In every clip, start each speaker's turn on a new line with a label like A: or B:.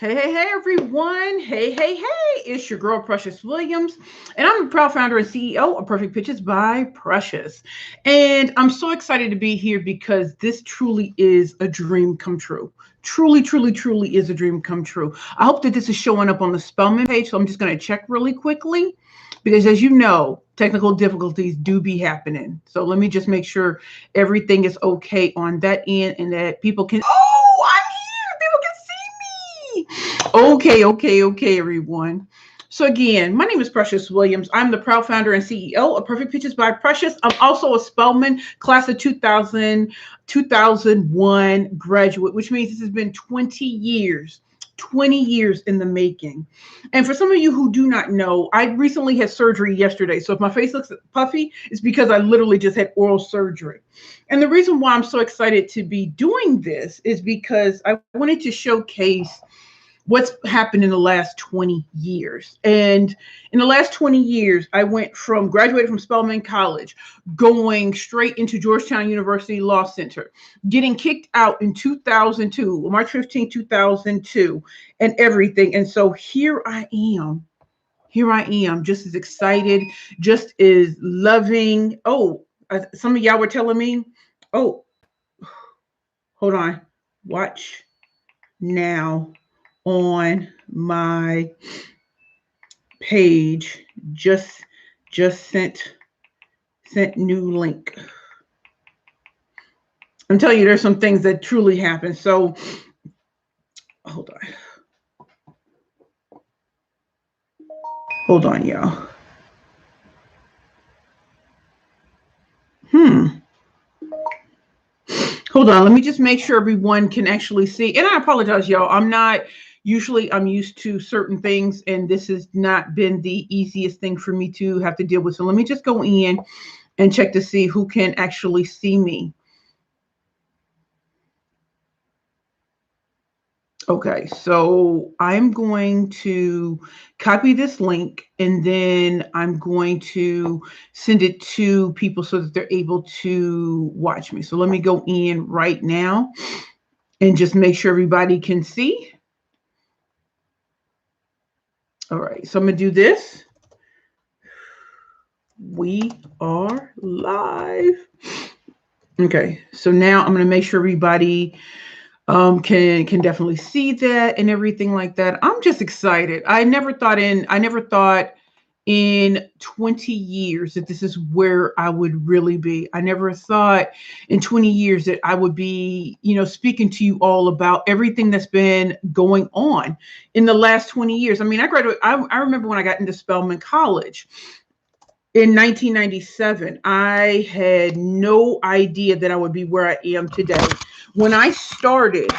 A: Hey, everyone. Hey. It's your girl, Precious Williams. And I'm the proud founder and CEO of Perfect Pitches by Precious. And I'm so excited to be here because this truly is a dream come true. Truly is a dream come true. I hope that this is showing up on the Spelman page. So I'm just going to check really quickly because, as you know, technical difficulties do be happening. So let me just make sure everything is okay on that end and that people can. Oh, I'm here. People can see me. Okay, everyone. So again, my name is Precious Williams. I'm the proud founder and CEO of Perfect Pitches by Precious. I'm also a Spelman class of 2001 graduate, which means this has been 20 years. 20 years in the making. And for some of you who do not know, I recently had surgery yesterday. So if my face looks puffy, it's because I literally just had oral surgery. And the reason why I'm so excited to be doing this is because I wanted to showcase what's happened in the last 20 years. And in the last 20 years, I went from graduated from Spelman College, going straight into Georgetown University Law Center, getting kicked out in 2002, March 15th, 2002, and everything. And so here I am. Here I am, just as excited, just as loving. Oh, some of y'all were telling me, oh, hold on, watch now on my page. Just sent new link. I'm telling you, there's some things that truly happen. So hold on, y'all. Hold on, let me just make sure everyone can actually see. And I apologize, y'all. I'm used to certain things, and this has not been the easiest thing for me to have to deal with. So let me just go in and check to see who can actually see me. Okay, so I'm going to copy this link and then I'm going to send it to people so that they're able to watch me. So let me go in right now and just make sure everybody can see. All right, so I'm going to do this. We are live. Okay, so now I'm going to make sure everybody can definitely see that and everything like that. I'm just excited. I never thought in 20 years that this is where I would really be. I never thought in 20 years that I would be, speaking to you all about everything that's been going on in the last 20 years. I mean, I remember when I got into Spelman College in 1997, I had no idea that I would be where I am today. When I started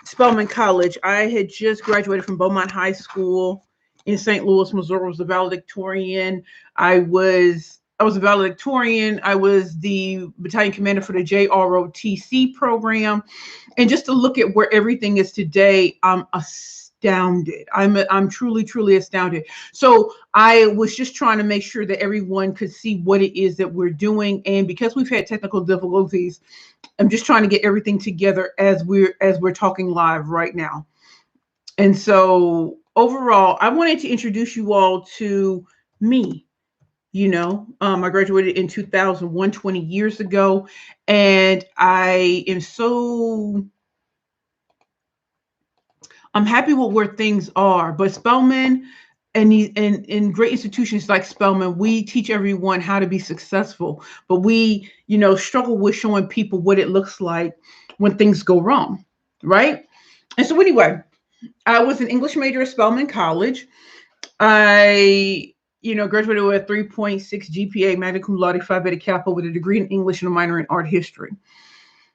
A: Spelman College, I had just graduated from Beaumont High School in St. Louis, Missouri. I was a valedictorian. I was a valedictorian. I was the battalion commander for the JROTC program. And just to look at where everything is today, I'm astounded. I'm truly astounded. So I was just trying to make sure that everyone could see what it is that we're doing. And because we've had technical difficulties, I'm just trying to get everything together as we're talking live right now. And so overall, I wanted to introduce you all to me. I graduated in 2001, 20 years ago, and I'm happy with where things are. But Spelman and in great institutions like Spelman, we teach everyone how to be successful, but we, struggle with showing people what it looks like when things go wrong, right? And so anyway, I was an English major at Spelman College. I, graduated with a 3.6 GPA, magna cum laude, Phi Beta Kappa, with a degree in English and a minor in art history.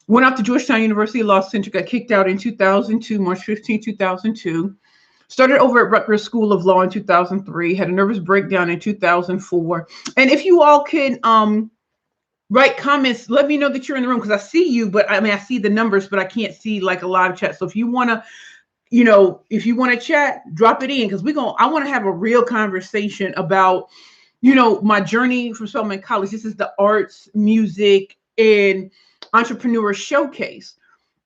A: Went off to Georgetown University Law Center, got kicked out in 2002, March 15th, 2002. Started over at Rutgers School of Law in 2003, had a nervous breakdown in 2004. And if you all can write comments, let me know that you're in the room, because I see you, but I see the numbers, but I can't see like a live chat. So if you want to, chat, drop it in, because I want to have a real conversation about, my journey from Spelman College. This is the arts, music, and entrepreneur showcase.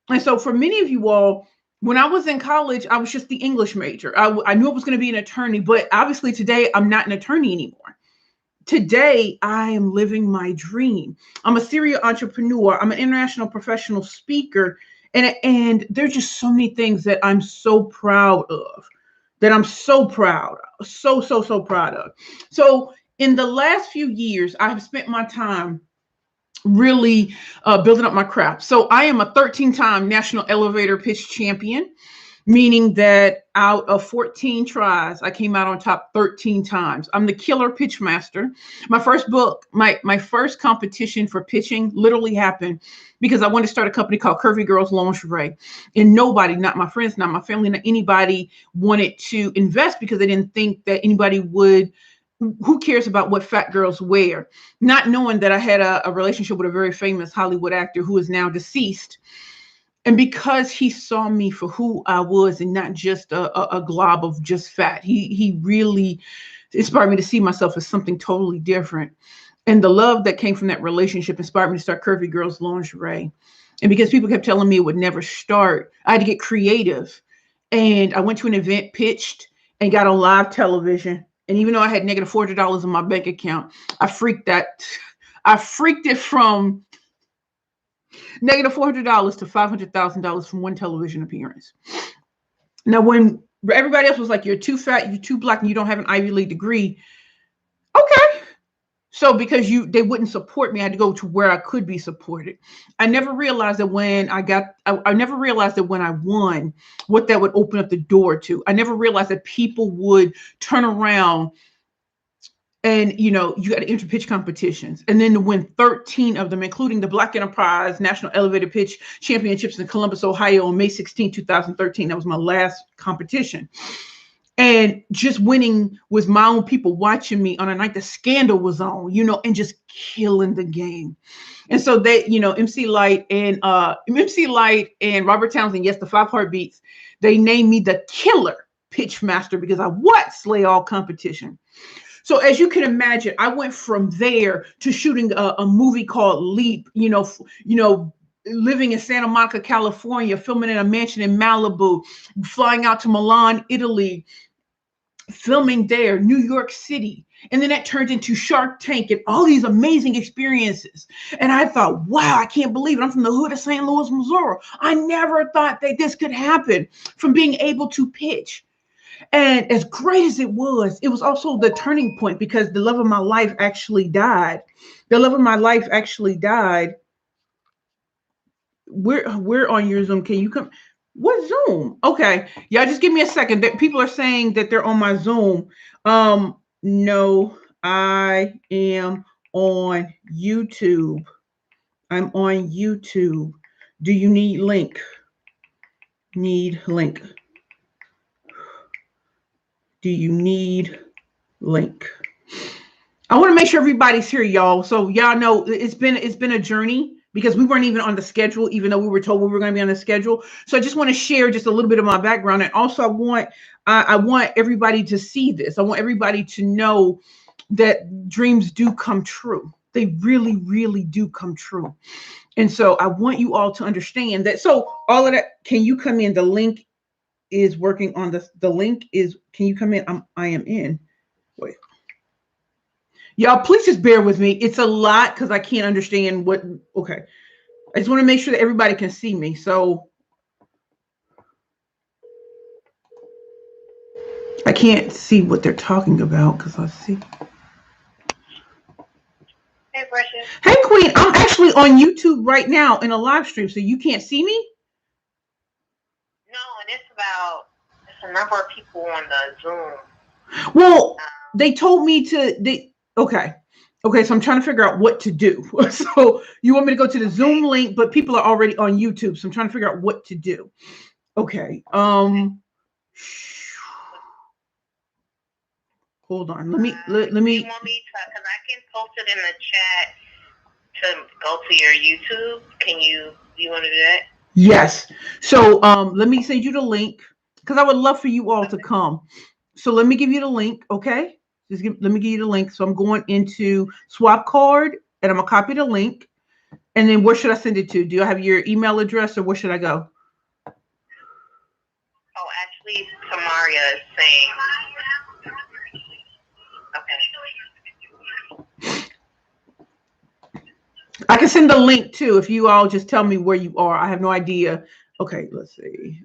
A: And so for many of you all, When I was in college, I was just the English major. I knew I was going to be an attorney, but obviously today I'm not an attorney anymore. Today, I am living my dream. I'm a serial entrepreneur. I'm an international professional speaker. And there's just so many things that I'm so proud of, that I'm so proud, so proud of. So in the last few years, I have spent my time really building up my craft. So I am a 13-time national elevator pitch champion, meaning that out of 14 tries, I came out on top 13 times. I'm the killer pitch master. My first book, my first competition for pitching literally happened because I wanted to start a company called Curvy Girls Lingerie. And nobody, not my friends, not my family, not anybody wanted to invest because they didn't think that anybody would. Who cares about what fat girls wear? Not knowing that I had a relationship with a very famous Hollywood actor who is now deceased. And because he saw me for who I was and not just a glob of just fat, he really inspired me to see myself as something totally different. And the love that came from that relationship inspired me to start Curvy Girls Lingerie. And because people kept telling me it would never start, I had to get creative. And I went to an event, pitched, and got on live television. And even though I had negative $400 in my bank account, I freaked it from negative $400 to $500,000 from one television appearance. Now, when everybody else was like, "You're too fat, you're too black, and you don't have an Ivy League degree," okay. So because they wouldn't support me, I had to go to where I could be supported. I never realized that I never realized that when I won, what that would open up the door to. I never realized that people would turn around and you got to enter pitch competitions and then to win 13 of them, including the Black Enterprise National Elevator Pitch Championships in Columbus, Ohio on May 16, 2013. That was my last competition. And just winning was my own people watching me on a night the scandal was on, and just killing the game. And so they, MC Light and Robert Townsend, yes, the Five Heartbeats, they named me the killer pitch master because I slay all competition. So as you can imagine, I went from there to shooting a movie called Leap, living in Santa Monica, California, filming in a mansion in Malibu, flying out to Milan, Italy, filming there, New York City. And then that turned into Shark Tank and all these amazing experiences. And I thought, wow, I can't believe it. I'm from the hood of St. Louis, Missouri. I never thought that this could happen from being able to pitch. And as great as it was also the turning point because the love of my life actually died. The love of my life actually died. We're on your Zoom. Can you come? What Zoom? Okay. Yeah, just give me a second. People are saying that they're on my Zoom. No, I am on YouTube. I'm on YouTube. Do you need link? Need link. Do you need link? I want to make sure everybody's here, y'all. So y'all know it's been a journey because we weren't even on the schedule, even though we were told we were going to be on the schedule. So I just want to share just a little bit of my background. And also I want everybody to see this. I want everybody to know that dreams do come true. They really, really do come true. And so I want you all to understand that. So all of that, can you come in? The link is working on the link is, can you come in? I am in. Wait. Y'all, please just bear with me. It's a lot because I can't understand what. Okay. I just want to make sure that everybody can see me. So I can't see what they're talking about because let's see.
B: Hey, Precious.
A: Hey, Queen. I'm actually on YouTube right now in a live stream, so you can't see me?
B: No, and it's a number of people on the Zoom.
A: Well, they told me okay, so I'm trying to figure out what to do. So you want me to go to the Zoom link, but people are already on YouTube, so I'm trying to figure out what to do. Okay. Hold on. Let me.
B: You want me to? Because I can post it in the chat to go to your YouTube. You want to do that?
A: Yes. So let me send you the link because I would love for you all to come. So let me give you the link, okay? Let me give you the link. So I'm going into Swap Card and I'm gonna copy the link. And then where should I send it to? Do I have your email address or where should I go?
B: actually, Tamaria is saying. Okay.
A: I can send the link too if you all just tell me where you are. I have no idea. Okay, let's see.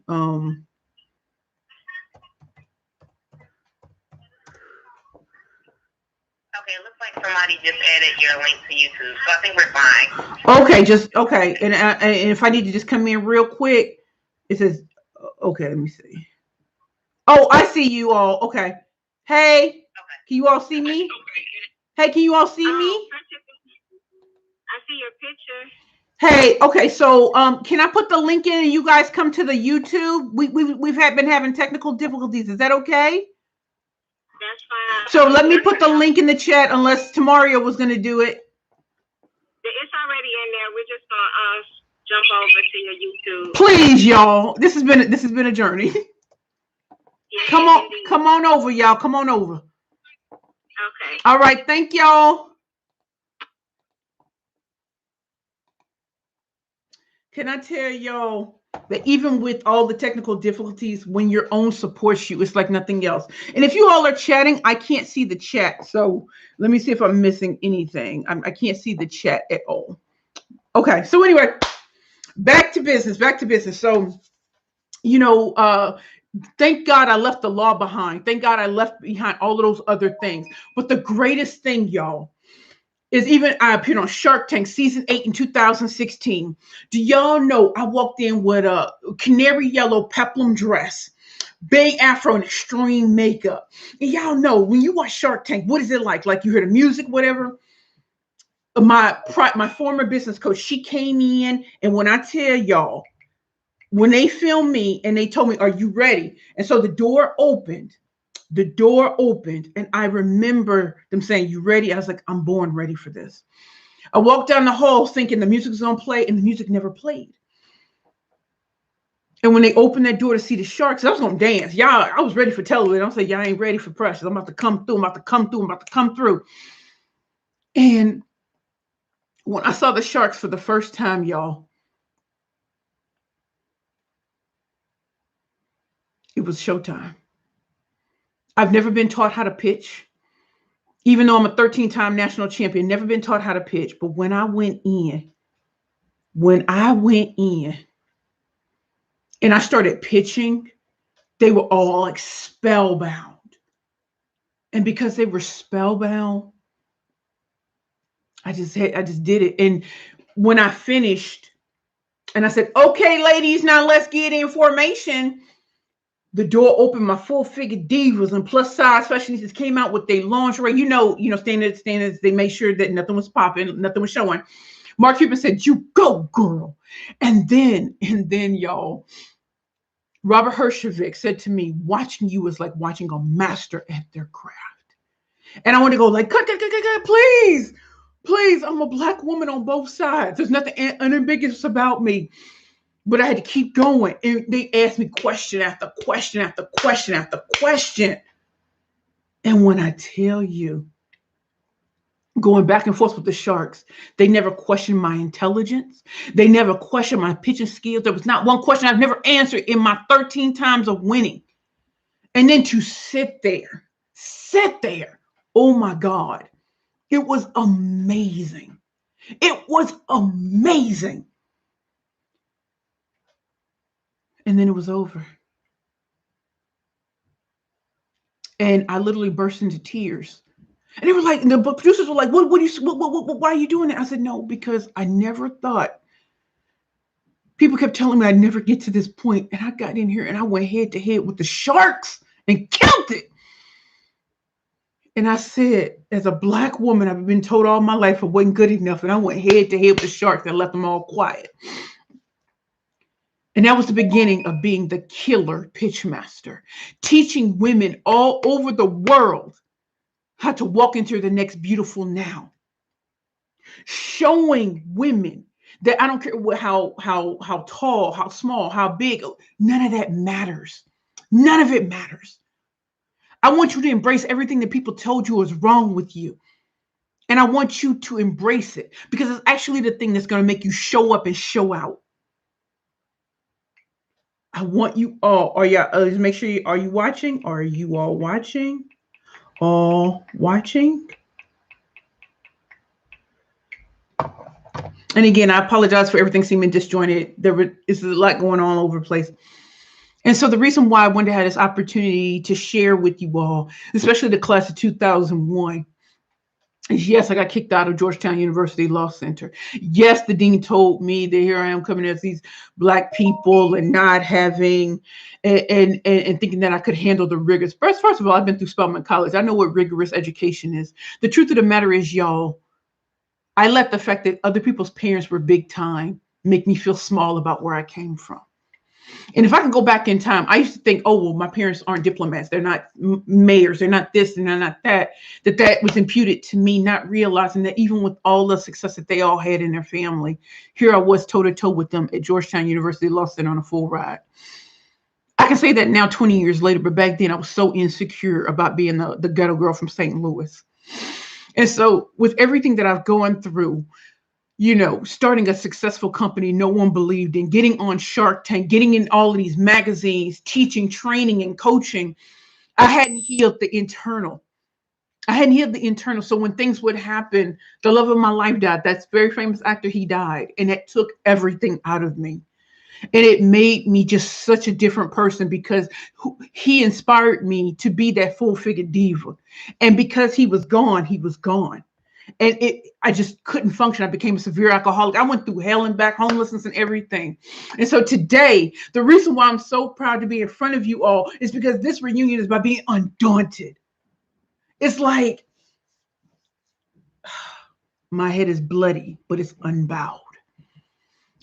B: Okay, it looks like somebody just added your link to YouTube, so I think we're fine.
A: Okay, okay. And if I need to just come in real quick, it says, okay, let me see. Oh, I see you all. Okay. Hey, okay. Can you all see me? Hey, can you all see me?
B: I see your picture.
A: Hey, okay, so can I put the link in and you guys come to the YouTube? We've been having technical difficulties. Is that okay?
B: That's fine.
A: So let me put the link in the chat unless Tamaria was gonna do it.
B: It's already in there. We're just gonna jump over to your YouTube.
A: Please, y'all. This has been a journey. Yeah, come on over, y'all. Come on over.
B: Okay.
A: All right, thank y'all. Can I tell y'all that even with all the technical difficulties, when your own supports you, it's like nothing else. And if you all are chatting, I can't see the chat. So let me see if I'm missing anything. I can't see the chat at all. Okay, so anyway, back to business. So, thank God I left the law behind. Thank God I left behind all of those other things. But the greatest thing, y'all, is even I appeared on Shark Tank season 8 in 2016. Do y'all know I walked in with a canary yellow peplum dress, big afro and extreme makeup. And y'all know when you watch Shark Tank, what is it like? Like you hear the music, whatever. My former business coach, she came in, and when I tell y'all, when they filmed me and they told me, "Are you ready?" And so the door opened, and I remember them saying, "You ready?" I was like, "I'm born ready for this." I walked down the hall thinking the music was gonna play, and the music never played. And when they opened that door to see the sharks, I was gonna dance. Y'all, I was ready for television. I'm saying, y'all ain't ready for pressure. I'm about to come through. I'm about to come through. And when I saw the sharks for the first time, y'all, it was showtime. I've never been taught how to pitch. Even though I'm a 13-time national champion, never been taught how to pitch. But when I went in and I started pitching, they were all like spellbound. And because they were spellbound, I just did it. And when I finished and I said, "Okay, ladies, now let's get in formation," the door opened. My full figure divas and plus size fashionistas came out with their lingerie. Standards. They made sure that nothing was popping, nothing was showing. Mark Cuban said, "You go, girl." And then y'all, Robert Herjavec said to me, "Watching you is like watching a master at their craft." And I want to go like, cut, please. Please, I'm a Black woman on both sides. There's nothing unambiguous about me. But I had to keep going. And they asked me question after question after question after question. And when I tell you, going back and forth with the sharks, they never questioned my intelligence. They never questioned my pitching skills. There was not one question I've never answered in my 13 times of winning. And then to sit there. Oh my God. It was amazing. It was amazing. And then it was over. And I literally burst into tears. And they were like, the producers were like, why are you doing that? I said, no, because I never thought. People kept telling me I'd never get to this point. And I got in here and I went head to head with the sharks and killed it. And I said, as a Black woman, I've been told all my life I wasn't good enough. And I went head to head with the sharks and left them all quiet. And that was the beginning of being the killer pitch master, teaching women all over the world how to walk into the next beautiful now. Showing women that I don't care how tall, how small, how big, none of that matters. None of it matters. I want you to embrace everything that people told you was wrong with you. And I want you to embrace it because it's actually the thing that's going to make you show up and show out. I want you all. Are you? Let's make sure. Are you watching? Are you all watching? All watching? And again, I apologize for everything seeming disjointed. Is a lot going on all over the place. And so the reason why I wanted to have this opportunity to share with you all, especially the class of 2001, is yes, I got kicked out of Georgetown University Law Center. Yes, the dean told me that here I am coming as these Black people and not having and thinking that I could handle the rigors. First of all, I've been through Spelman College. I know what rigorous education is. The truth of the matter is, y'all, I let the fact that other people's parents were big time make me feel small about where I came from. And if I can go back in time, I used to think, oh, well, my parents aren't diplomats. They're not mayors. They're not this and they're not that. That was imputed to me, not realizing that even with all the success that they all had in their family, here I was toe to toe with them at Georgetown University Law Center on a full ride. I can say that now 20 years later, but back then I was so insecure about being the ghetto girl from St. Louis. And so with everything that I've gone through, starting a successful company no one believed in, getting on Shark Tank, getting in all of these magazines, teaching, training, and coaching, I hadn't healed the internal. So when things would happen, the love of my life died. That's very famous actor, he died. And it took everything out of me. And it made me just such a different person because he inspired me to be that full-figured diva. And because he was gone, he was gone. And I just couldn't function. I became a severe alcoholic. I went through hell and back, homelessness and everything. And so today, the reason why I'm so proud to be in front of you all is because this reunion is by being undaunted. It's like my head is bloody, but it's unbowed.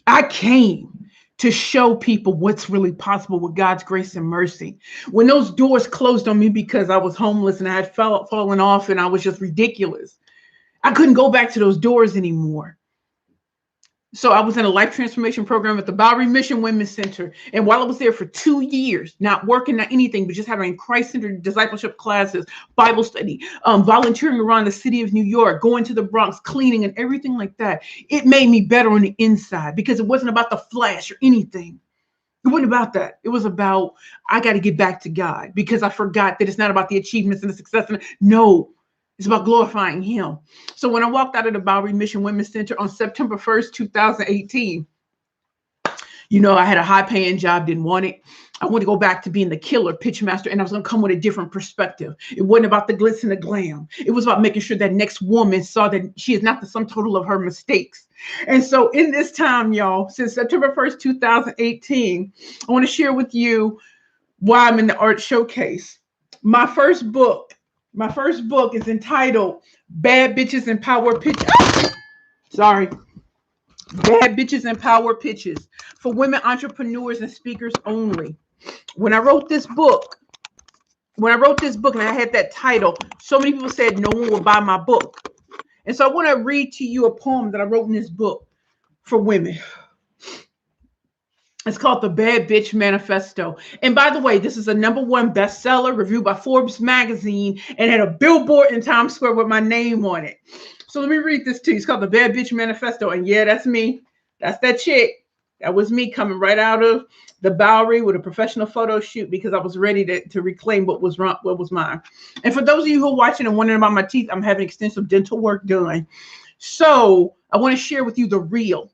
A: I came to show people what's really possible with God's grace and mercy. When those doors closed on me because I was homeless and I had fallen off and I was just ridiculous, I couldn't go back to those doors anymore. So I was in a life transformation program at the Bowery Mission Women's Center. And while I was there for 2 years, not working, not anything, but just having Christ-centered discipleship classes, Bible study, volunteering around the city of New York, going to the Bronx, cleaning and everything like that, it made me better on the inside because it wasn't about the flash or anything. It wasn't about that. It was about, I got to get back to God because I forgot that it's not about the achievements and the success. No. It's about glorifying him. So when I walked out of the Bowery Mission Women's Center on September 1st, 2018, I had a high paying job, didn't want it. I wanted to go back to being the killer pitch master, and I was going to come with a different perspective. It wasn't about the glitz and the glam. It was about making sure that next woman saw that she is not the sum total of her mistakes. And so in this time, y'all, since September 1st, 2018, I want to share with you why I'm in the art showcase. My first book is entitled Bad Bitches and Power Pitches. Sorry. Bad Bitches and Power Pitches for women entrepreneurs and speakers only. When I wrote this book and I had that title, so many people said no one will buy my book. And so I want to read to you a poem that I wrote in this book for women. It's called The Bad Bitch Manifesto. And by the way, this is a #1 bestseller reviewed by Forbes magazine and had a billboard in Times Square with my name on it. So let me read this to you. It's called The Bad Bitch Manifesto. And yeah, that's me. That's that chick. That was me coming right out of the Bowery with a professional photo shoot because I was ready to reclaim what was wrong, what was mine. And for those of you who are watching and wondering about my teeth, I'm having extensive dental work done. So I want to share with you the real.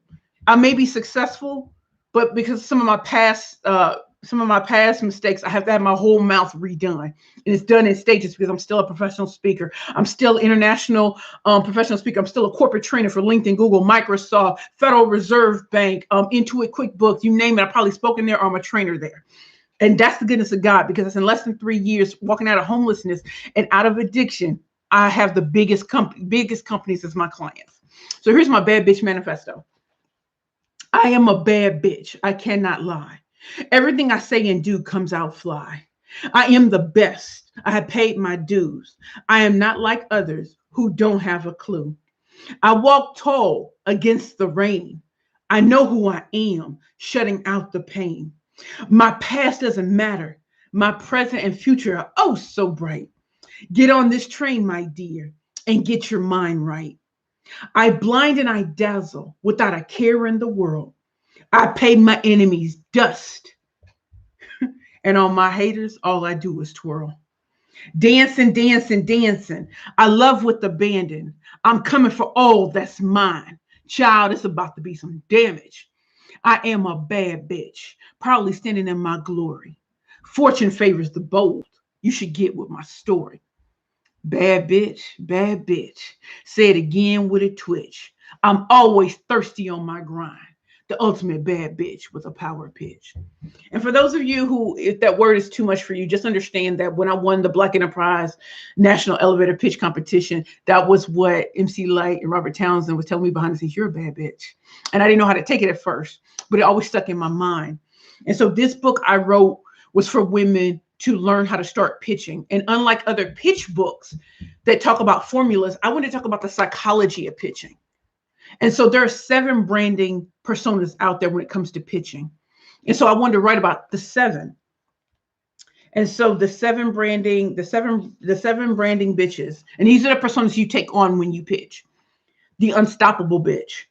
A: I may be successful, but because some of my past mistakes, I have to have my whole mouth redone. And it's done in stages because I'm still a professional speaker. I'm still international professional speaker. I'm still a corporate trainer for LinkedIn, Google, Microsoft, Federal Reserve Bank, Intuit, QuickBooks, you name it. I've probably spoken there or I'm a trainer there. And that's the goodness of God because it's in less than 3 years walking out of homelessness and out of addiction. I have the biggest companies as my clients. So here's my Bad Bitch Manifesto. I am a bad bitch. I cannot lie. Everything I say and do comes out fly. I am the best. I have paid my dues. I am not like others who don't have a clue. I walk tall against the rain. I know who I am, shutting out the pain. My past doesn't matter. My present and future are oh so bright. Get on this train, my dear, and get your mind right. I blind and I dazzle without a care in the world. I pay my enemies dust And on my haters, all I do is twirl. Dancing, dancing, dancing. I love with abandon. I'm coming for all that's mine. Child, it's about to be some damage. I am a bad bitch, proudly standing in my glory. Fortune favors the bold. You should get with my story. Bad bitch, bad bitch. Say it again with a twitch. I'm always thirsty on my grind. The ultimate bad bitch with a power pitch. And for those of you who, if that word is too much for you, just understand that when I won the Black Enterprise National Elevator Pitch Competition, that was what MC Light and Robert Townsend was telling me behind the scenes, you're a bad bitch. And I didn't know how to take it at first, but it always stuck in my mind. And so this book I wrote was for women to learn how to start pitching. And unlike other pitch books that talk about formulas, I want to talk about the psychology of pitching. And so there are 7 branding personas out there when it comes to pitching. And so I wanted to write about the 7. And so the 7 branding, the seven branding bitches, and these are the personas you take on when you pitch. The unstoppable bitch,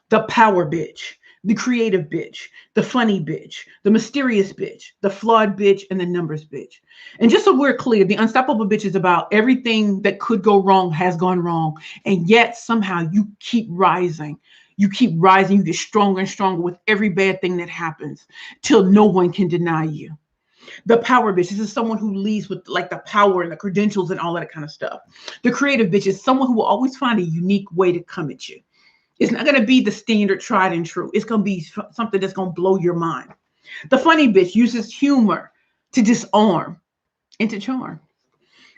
A: the power bitch, the creative bitch, the funny bitch, the mysterious bitch, the flawed bitch, and the numbers bitch. And just so we're clear, the unstoppable bitch is about everything that could go wrong has gone wrong. And yet somehow you keep rising. You keep rising. You get stronger and stronger with every bad thing that happens till no one can deny you. The power bitch, this is someone who leads with like the power and the credentials and all that kind of stuff. The creative bitch is someone who will always find a unique way to come at you. It's not going to be the standard tried and true. It's going to be something that's going to blow your mind. The funny bitch uses humor to disarm and to charm.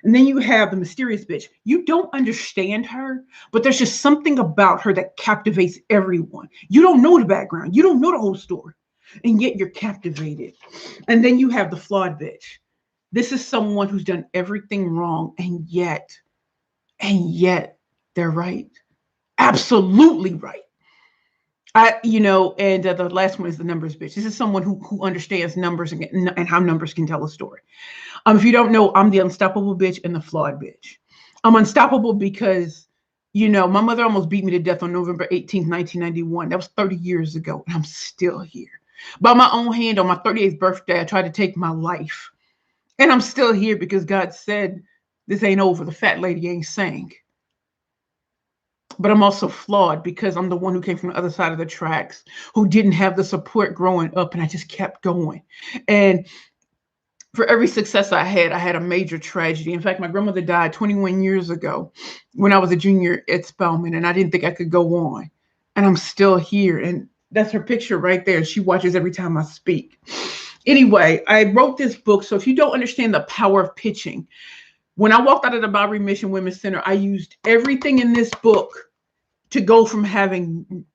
A: And then you have the mysterious bitch. You don't understand her, but there's just something about her that captivates everyone. You don't know the background. You don't know the whole story. And yet you're captivated. And then you have the flawed bitch. This is someone who's done everything wrong, and yet they're right. Absolutely right. And the last one is the numbers bitch. This is someone who understands numbers and how numbers can tell a story. If you don't know, I'm the unstoppable bitch and the flawed bitch. I'm unstoppable because, my mother almost beat me to death on November 18th, 1991. That was 30 years ago, and I'm still here. By my own hand, on my 38th birthday, I tried to take my life. And I'm still here because God said, this ain't over. The fat lady ain't sang. But I'm also flawed because I'm the one who came from the other side of the tracks, who didn't have the support growing up, and I just kept going. And for every success I had a major tragedy. In fact, my grandmother died 21 years ago when I was a junior at Spelman, and I didn't think I could go on. And I'm still here. And that's her picture right there. She watches every time I speak. Anyway, I wrote this book. So if you don't understand the power of pitching, when I walked out of the Bowery Mission Women's Center, I used everything in this book to go from having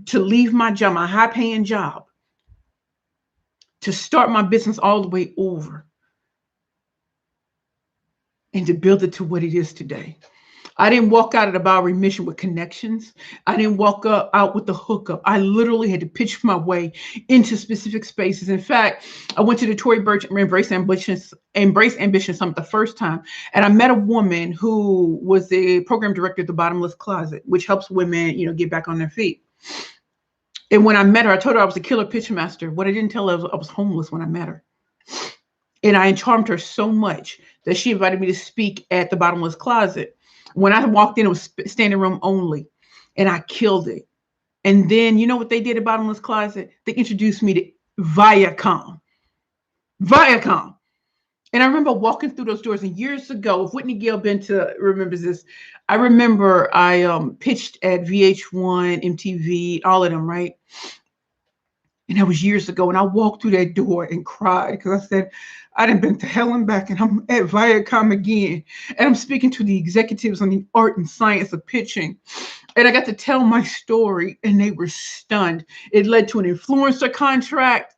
A: to leave my job, my high paying job, to start my business all the way over and to build it to what it is today. I didn't walk out of the Bowery Mission with connections. I didn't walk out with the hookup. I literally had to pitch my way into specific spaces. In fact, I went to the Tory Burch Embrace Ambition Summit the first time, and I met a woman who was the program director at the Bottomless Closet, which helps women, get back on their feet. And when I met her, I told her I was a killer pitch master. What I didn't tell her, I was homeless when I met her. And I charmed her so much that she invited me to speak at the Bottomless Closet. When I walked in, it was standing room only, and I killed it. And then, you know what they did at Bottomless Closet? They introduced me to Viacom. And I remember walking through those doors. And years ago, if Whitney Gale Benta remembers this, I remember I pitched at VH1, MTV, all of them, right? And that was years ago. And I walked through that door and cried because I said, I done been to hell and back, and I'm at Viacom again. And I'm speaking to the executives on the art and science of pitching. And I got to tell my story, and they were stunned. It led to an influencer contract.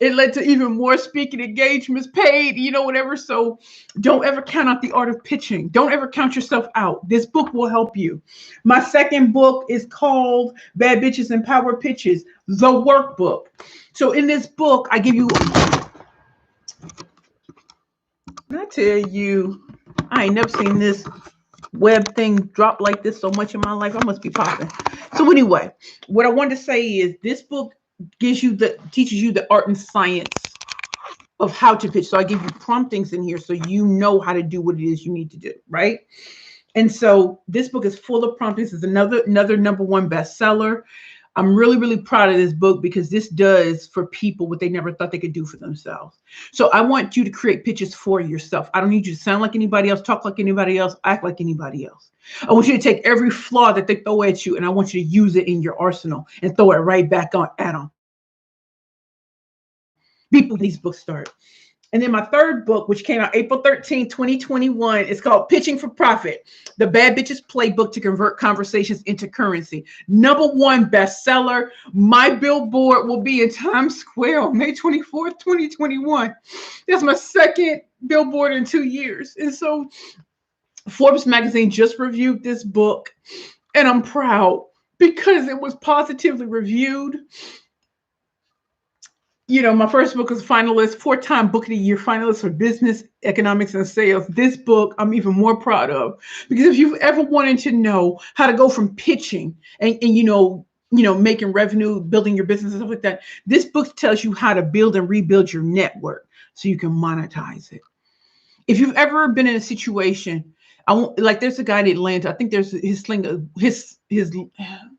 A: It led to even more speaking engagements paid, whatever. So don't ever count out the art of pitching. Don't ever count yourself out. This book will help you. My second book is called Bad Bitches and Power Pitches, the workbook. So in this book, I give you, I tell you, I ain't never seen this web thing drop like this so much in my life. I must be popping. So anyway, what I wanted to say is this book teaches you the art and science of how to pitch. So I give you promptings in here so you know how to do what it is you need to do, right? And so this book is full of promptings. It's another number one bestseller. I'm really, really proud of this book because this does for people what they never thought they could do for themselves. So I want you to create pitches for yourself. I don't need you to sound like anybody else, talk like anybody else, act like anybody else. I want you to take every flaw that they throw at you and I want you to use it in your arsenal and throw it right back on at them. People, these books start. And then my third book, which came out April 13, 2021, is called Pitching for Profit, The Bad Bitches Playbook to Convert Conversations into Currency. Number one bestseller. My billboard will be in Times Square on May 24th, 2021. That's my second billboard in 2 years. And so Forbes magazine just reviewed this book, and I'm proud because it was positively reviewed. You know, my first book was finalist, 4-time Book of the Year finalist for business, economics, and sales. This book I'm even more proud of because if you've ever wanted to know how to go from pitching and making revenue, building your business and stuff like that, this book tells you how to build and rebuild your network so you can monetize it. If you've ever been in a situation, there's a guy in Atlanta. I think there's his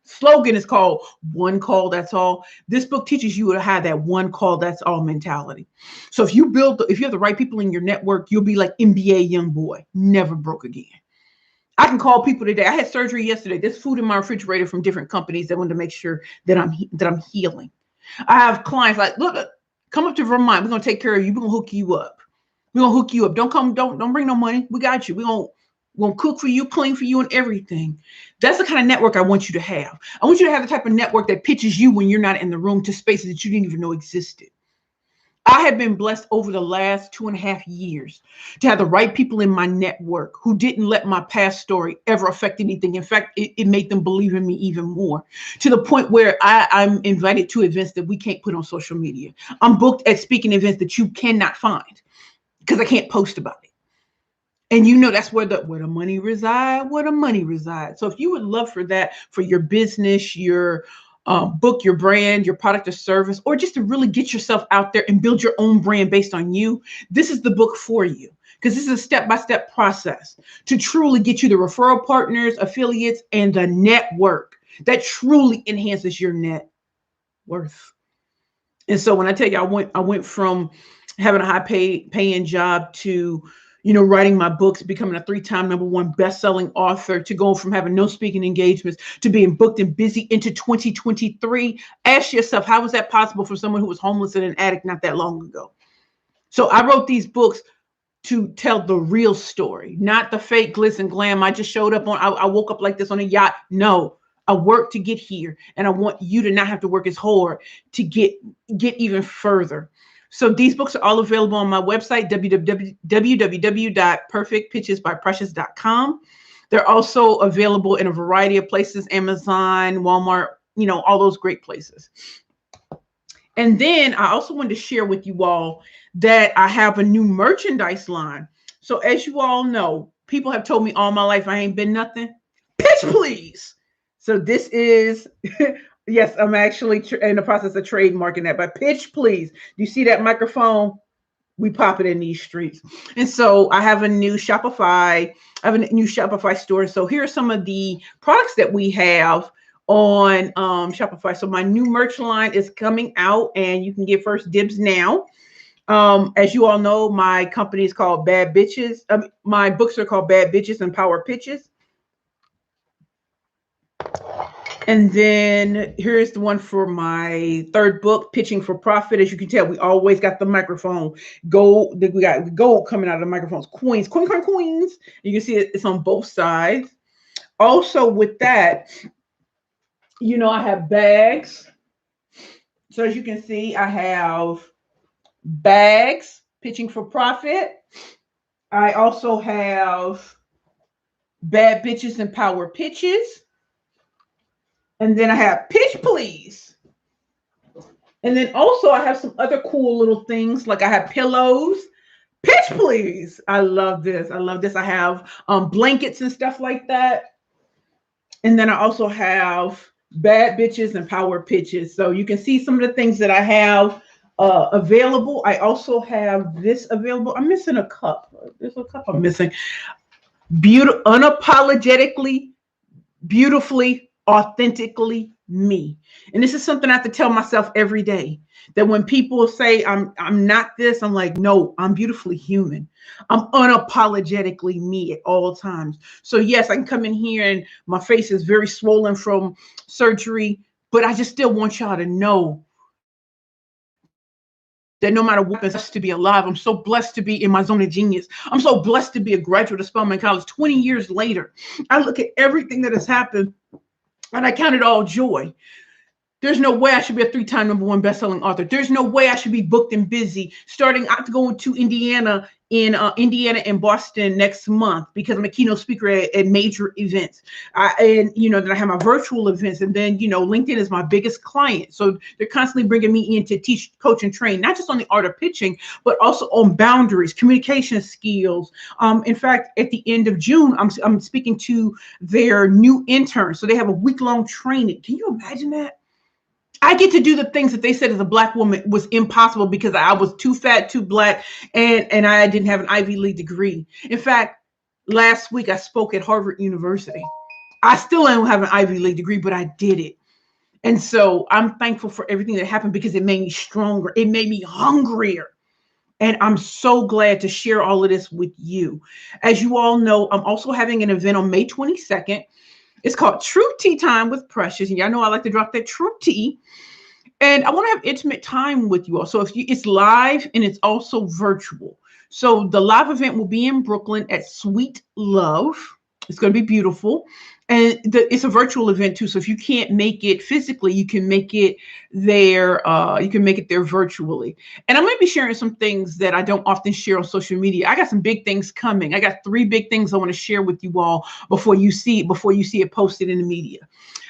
A: slogan is called "One Call That's All." This book teaches you to have that one call that's all mentality. So if you have the right people in your network, you'll be like NBA young boy, never broke again. I can call people today. I had surgery yesterday. There's food in my refrigerator from different companies that want to make sure that I'm healing. I have clients like, look, come up to Vermont. We're gonna take care of you. We're gonna hook you up. We're gonna hook you up. Don't bring no money. We got you. We're gonna cook for you, clean for you, and everything. That's the kind of network I want you to have. I want you to have the type of network that pitches you when you're not in the room to spaces that you didn't even know existed. I have been blessed over the last 2.5 years to have the right people in my network who didn't let my past story ever affect anything. In fact, it made them believe in me even more, to the point where I'm invited to events that we can't put on social media. I'm booked at speaking events that you cannot find because I can't post about it. And that's where the money resides. So if you would love for that, for your business, your book, your brand, your product or service, or just to really get yourself out there and build your own brand based on you, this is the book for you. Because this is a step-by-step process to truly get you the referral partners, affiliates, and the network that truly enhances your net worth. And so when I tell you, I went from having a high paying job to writing my books, becoming a 3-time number one best-selling author, to going from having no speaking engagements to being booked and busy into 2023. Ask yourself, how was that possible for someone who was homeless and an addict not that long ago? So I wrote these books to tell the real story, not the fake glitz and glam. I just showed up I woke up like this on a yacht. No, I worked to get here, and I want you to not have to work as hard to get even further. So these books are all available on my website, www.perfectpitchesbyprecious.com. They're also available in a variety of places, Amazon, Walmart, all those great places. And then I also wanted to share with you all that I have a new merchandise line. So as you all know, people have told me all my life I ain't been nothing. Pitch, please. So this is... Yes, I'm actually in the process of trademarking that, but pitch, please. Do you see that microphone? We pop it in these streets. And so I have a new Shopify store. So here are some of the products that we have on Shopify. So my new merch line is coming out, and you can get first dibs now. As you all know, my company is called Bad Bitches. My books are called Bad Bitches and Power Pitches. And then here's the one for my third book, Pitching for Profit. As you can tell, we always got the microphone gold. We got gold coming out of the microphones. Coins. You can see it's on both sides. Also with that, I have bags. So as you can see, I have bags, Pitching for Profit. I also have Bad Bitches and Power Pitches. And then I have Pitch Please. And then also I have some other cool little things, like I have pillows. Pitch Please. I love this. I have blankets and stuff like that. And then I also have Bad Bitches and Power Pitches. So you can see some of the things that I have available. I also have this available. I'm missing a cup. There's a cup I'm missing. Beautiful, unapologetically, beautifully, authentically me. And this is something I have to tell myself every day. That when people say I'm not this, I'm like, no, I'm beautifully human. I'm unapologetically me at all times. So yes, I can come in here and my face is very swollen from surgery, but I just still want y'all to know that no matter what, I'm blessed to be alive. I'm so blessed to be in my zone of genius. I'm so blessed to be a graduate of Spelman College 20 years later. I look at everything that has happened and I count it all joy. There's no way I should be a three-time #1 best-selling author. There's no way I should be booked and busy. Starting out to go to Indiana and Boston next month because I'm a keynote speaker at major events. And then I have my virtual events, and then LinkedIn is my biggest client. So they're constantly bringing me in to teach, coach, and train, not just on the art of pitching, but also on boundaries, communication skills. In fact, at the end of June, I'm speaking to their new interns. So they have a week-long training. Can you imagine that? I get to do the things that they said as a Black woman was impossible because I was too fat, too Black, and I didn't have an Ivy League degree. In fact, last week I spoke at Harvard University. I still don't have an Ivy League degree, but I did it. And so I'm thankful for everything that happened because it made me stronger. It made me hungrier. And I'm so glad to share all of this with you. As you all know, I'm also having an event on May 22nd. It's called True Tea Time with Precious. And y'all know I like to drop that true tea. And I want to have intimate time with you all. So it's live and it's also virtual. So the live event will be in Brooklyn at Sweet Love. It's going to be beautiful. And it's a virtual event too. So if you can't make it physically, you can make it there. You can make it there virtually. And I'm going to be sharing some things that I don't often share on social media. I got some big things coming. I got 3 big things I want to share with you all before you see it posted in the media.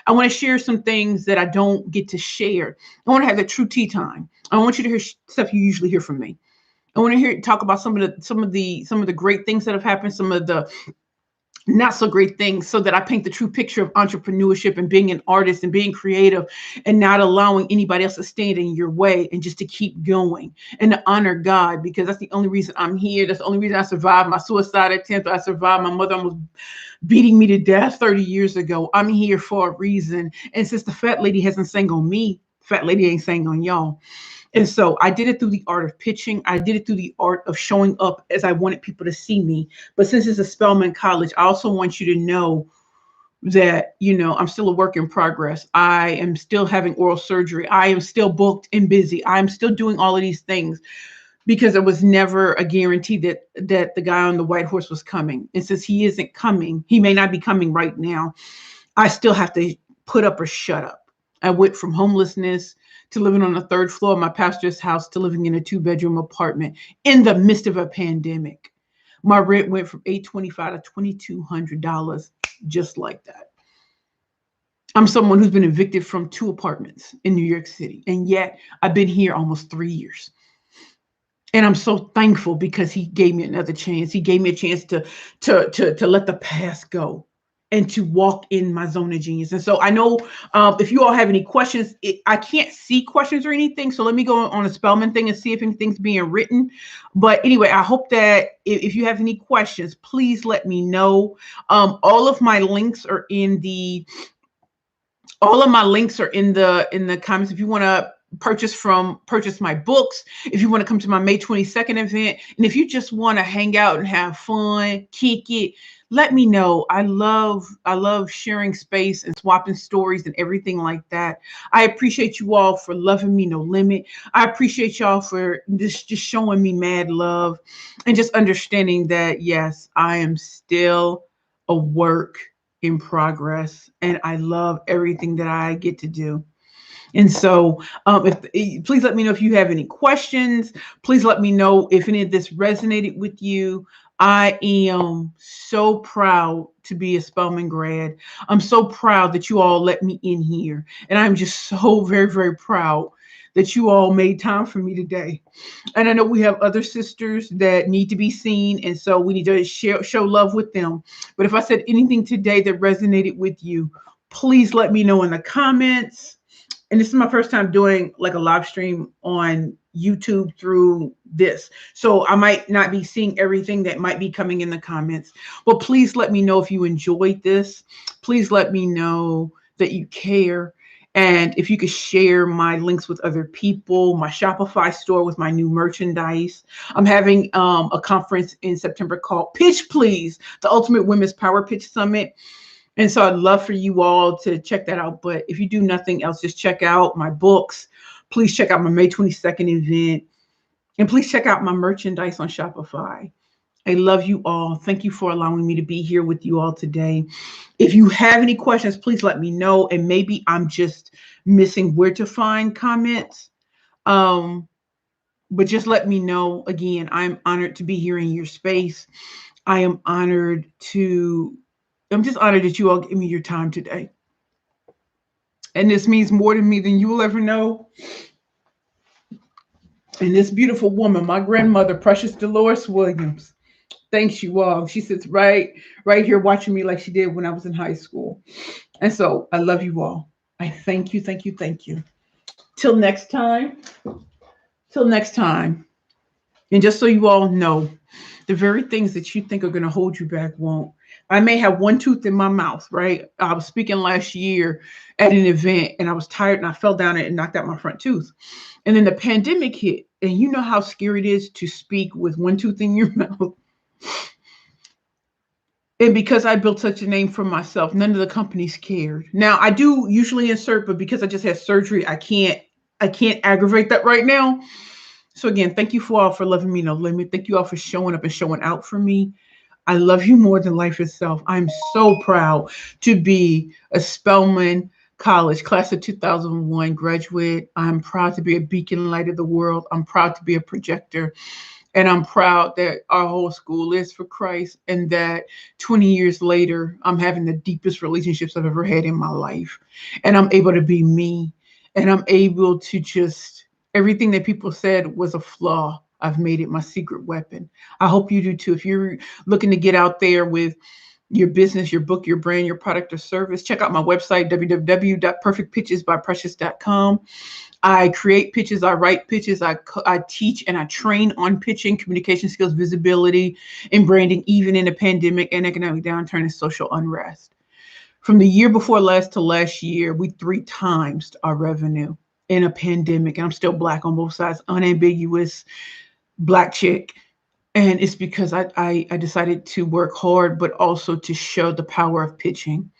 A: I want to share some things that I don't get to share. I want to have the true tea time. I want you to hear stuff you usually hear from me. I want to talk about some of the great things that have happened, some of the not so great things, so that I paint the true picture of entrepreneurship and being an artist and being creative and not allowing anybody else to stand in your way, and just to keep going and to honor God, because that's the only reason I'm here. That's the only reason I survived my suicide attempt. I survived my mother almost beating me to death 30 years ago. I'm here for a reason. And since the fat lady hasn't sang on me, fat lady ain't sang on y'all. And so I did it through the art of pitching. I did it through the art of showing up as I wanted people to see me. But since it's a Spelman College, I also want you to know that, I'm still a work in progress. I am still having oral surgery. I am still booked and busy. I'm still doing all of these things because it was never a guarantee that the guy on the white horse was coming. And since he isn't coming, he may not be coming right now, I still have to put up or shut up. I went from homelessness to living on the 3rd floor of my pastor's house to living in a 2-bedroom apartment in the midst of a pandemic. My rent went from $825 to $2,200, just like that. I'm someone who's been evicted from 2 apartments in New York City, and yet I've been here almost 3 years. And I'm so thankful because he gave me another chance. He gave me a chance to let the past go and to walk in my zone of genius. And so I know if you all have any questions, I can't see questions or anything. So let me go on a Spelman thing and see if anything's being written. But anyway, I hope that if you have any questions, please let me know. All of my links are in the comments. If you want to purchase my books, if you want to come to my May 22nd event, and if you just want to hang out and have fun, kick it, let me know. I love sharing space and swapping stories and everything like that. I appreciate you all for loving me no limit. I appreciate y'all for just showing me mad love and just understanding that, yes, I am still a work in progress, and I love everything that I get to do. And so please let me know if you have any questions. Please let me know if any of this resonated with you. I am so proud to be a Spelman grad. I'm so proud that you all let me in here. And I'm just so very, very proud that you all made time for me today. And I know we have other sisters that need to be seen, and so we need to show love with them. But if I said anything today that resonated with you, please let me know in the comments. And this is my first time doing like a live stream on YouTube through this. So I might not be seeing everything that might be coming in the comments. But please let me know if you enjoyed this. Please let me know that you care. And if you could share my links with other people, my Shopify store with my new merchandise. I'm having a conference in September called Pitch Please, the Ultimate Women's Power Pitch Summit. And so I'd love for you all to check that out. But if you do nothing else, just check out my books. Please check out my May 22nd event. And please check out my merchandise on Shopify. I love you all. Thank you for allowing me to be here with you all today. If you have any questions, please let me know. And maybe I'm just missing where to find comments. But just let me know. Again, I'm honored to be here in your space. I am honored to I'm just honored that you all give me your time today. And this means more to me than you will ever know. And this beautiful woman, my grandmother, Precious Dolores Williams, thanks you all. She sits right here watching me like she did when I was in high school. And so I love you all. I thank you, thank you, thank you. Till next time. Till next time. And just so you all know, the very things that you think are going to hold you back won't. I may have one tooth in my mouth, right? I was speaking last year at an event and I was tired and I fell down it and knocked out my front tooth. And then the pandemic hit. And you know how scary it is to speak with one tooth in your mouth. And because I built such a name for myself, none of the companies cared. Now I do usually insert, but because I just had surgery, I can't aggravate that right now. So again, thank you for all for loving me no limit. Thank you all for showing up and showing out for me. I love you more than life itself. I'm so proud to be a Spelman College class of 2001 graduate. I'm proud to be a beacon light of the world. I'm proud to be a projector. And I'm proud that our whole school is for Christ and that 20 years later, I'm having the deepest relationships I've ever had in my life. And I'm able to be me. And I'm able to just, everything that people said was a flaw. I've made it my secret weapon. I hope you do too. If you're looking to get out there with your business, your book, your brand, your product or service, check out my website, www.perfectpitchesbyprecious.com. I create pitches, I write pitches, I teach and I train on pitching, communication skills, visibility, and branding, even in a pandemic and economic downturn and social unrest. From the year before last to last year, we 3 times our revenue in a pandemic. And I'm still Black on both sides, unambiguous Black chick. And it's because I decided to work hard, but also to show the power of pitching.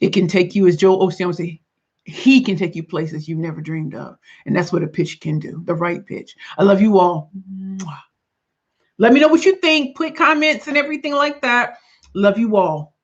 A: It can take you, as Joel Osteen would say, he can take you places you've never dreamed of. And that's what a pitch can do, the right pitch. I love you all. Let me know what you think. Put comments and everything like that. Love you all.